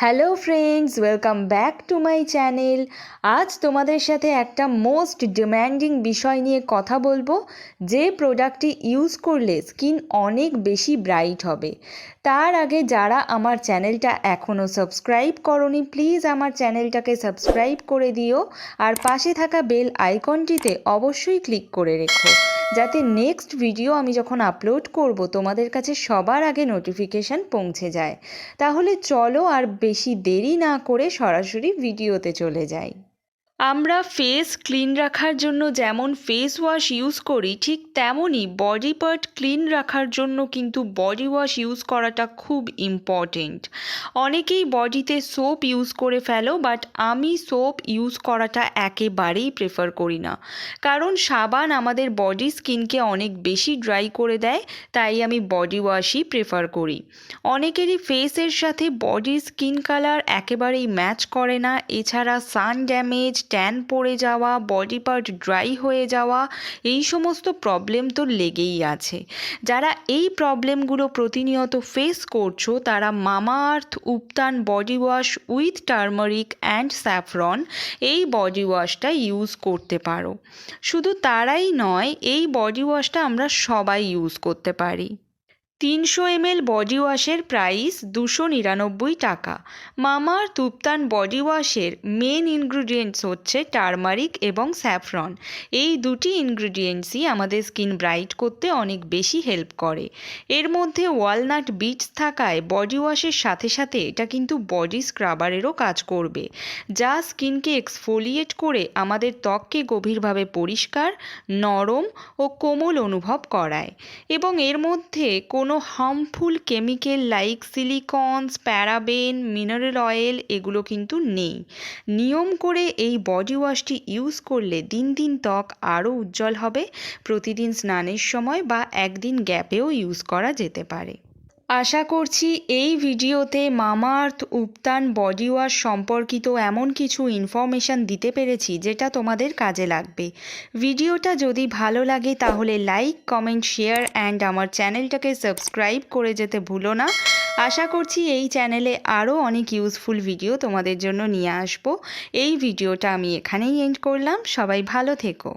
Hello friends, welcome back to my channel. আজ তোমাদের সাথে একটা মোস্ট ডিম্যান্ডিং বিষয় নিয়ে কথা বলবো, যে প্রোডাক্টটি ইউজ করলে স্কিন অনেক বেশি ব্রাইট হবে। তার আগে যারা আমার চ্যানেলটা এখনও সাবস্ক্রাইব করোনি, প্লিজ আমার চ্যানেলটাকে সাবস্ক্রাইব করে দিও আর পাশে থাকা বেল আইকনটিতে অবশ্যই ক্লিক করে রেখো, যাতে নেক্সট ভিডিও আমি যখন আপলোড করব তোমাদের কাছে সবার আগে নোটিফিকেশান পৌঁছে যায়। তাহলে চলো আর বেশি দেরি না করে সরাসরি ভিডিওতে চলে যাই। আমরা ফেস ক্লিন রাখার জন্য যেমন ফেস ওয়াশ ইউজ করি, ঠিক তেমনই বডি পার্ট ক্লিন রাখার জন্য কিন্তু বডি ওয়াশ ইউজ করাটা খুব ইম্পর্টেন্ট। অনেকেই বডিতে সোপ ইউজ করে ফেলো, বাট আমি সোপ ইউজ করাটা একেবারেই প্রেফার করি না, কারণ সাবান আমাদের বডি স্কিনকে অনেক বেশি ড্রাই করে দেয়। তাই আমি বডি ওয়াশই প্রেফার করি। অনেকেরই ফেসের সাথে বডির স্কিন কালার একেবারেই ম্যাচ করে না। এছাড়া সান ড্যামেজ, ট্যান পড়ে যাওয়া, বডি পার্ট ড্রাই হয়ে যাওয়া, এই সমস্ত প্রবলেম তো লেগেই আছে। যারা এই প্রবলেমগুলো প্রতিনিয়ত ফেস করছো, তারা Mamaearth ubtan body wash with turmeric and saffron এই বডি ওয়াশটা ইউজ করতে পারো। শুধু তারাই নয়, এই বডি ওয়াশটা আমরা সবাই ইউজ করতে পারি। 300 ml বডি ওয়াশের প্রাইস 299 টাকা। মামাআর্থ উবতান বডি ওয়াশের মেন ইনগ্রিডিয়েন্টস হচ্ছে টারমারিক এবং স্যাফরন। এই দুটি ইনগ্রিডিয়েন্টসই আমাদের স্কিন ব্রাইট করতে অনেক বেশি হেল্প করে। এর মধ্যে ওয়ালনাট বিডস থাকায় বডি ওয়াশের সাথে সাথে এটা কিন্তু বডি স্ক্রাবারেরও কাজ করবে, যা স্কিনকে এক্সফোলিয়েট করে আমাদের ত্বককে গভীরভাবে পরিষ্কার, নরম ও কোমল অনুভব করায়। এবং এর মধ্যে কোনো harmful chemical like silicons, paraben, mineral oil এগুলো কিন্তু নেই। নিয়ম করে এই বডি ওয়াশটি ইউজ করলে দিন দিন ত্বক আরও উজ্জ্বল হবে। প্রতিদিন স্নানের সময় বা একদিন গ্যাপেও ইউজ করা যেতে পারে। আশা করছি এই ভিডিওতে মামাআর্থ উবতান বডি ওয়াশ সম্পর্কিত এমন কিছু ইনফরমেশান দিতে পেরেছি যেটা তোমাদের কাজে লাগবে। ভিডিওটা যদি ভালো লাগে তাহলে লাইক, কমেন্ট, শেয়ার অ্যান্ড আমার চ্যানেলটাকে সাবস্ক্রাইব করে যেতে ভুলো না। আশা করছি এই চ্যানেলে আরও অনেক ইউজফুল ভিডিও তোমাদের জন্য নিয়ে আসবো। এই ভিডিওটা আমি এখানেই এন্ড করলাম। সবাই ভালো থেকো।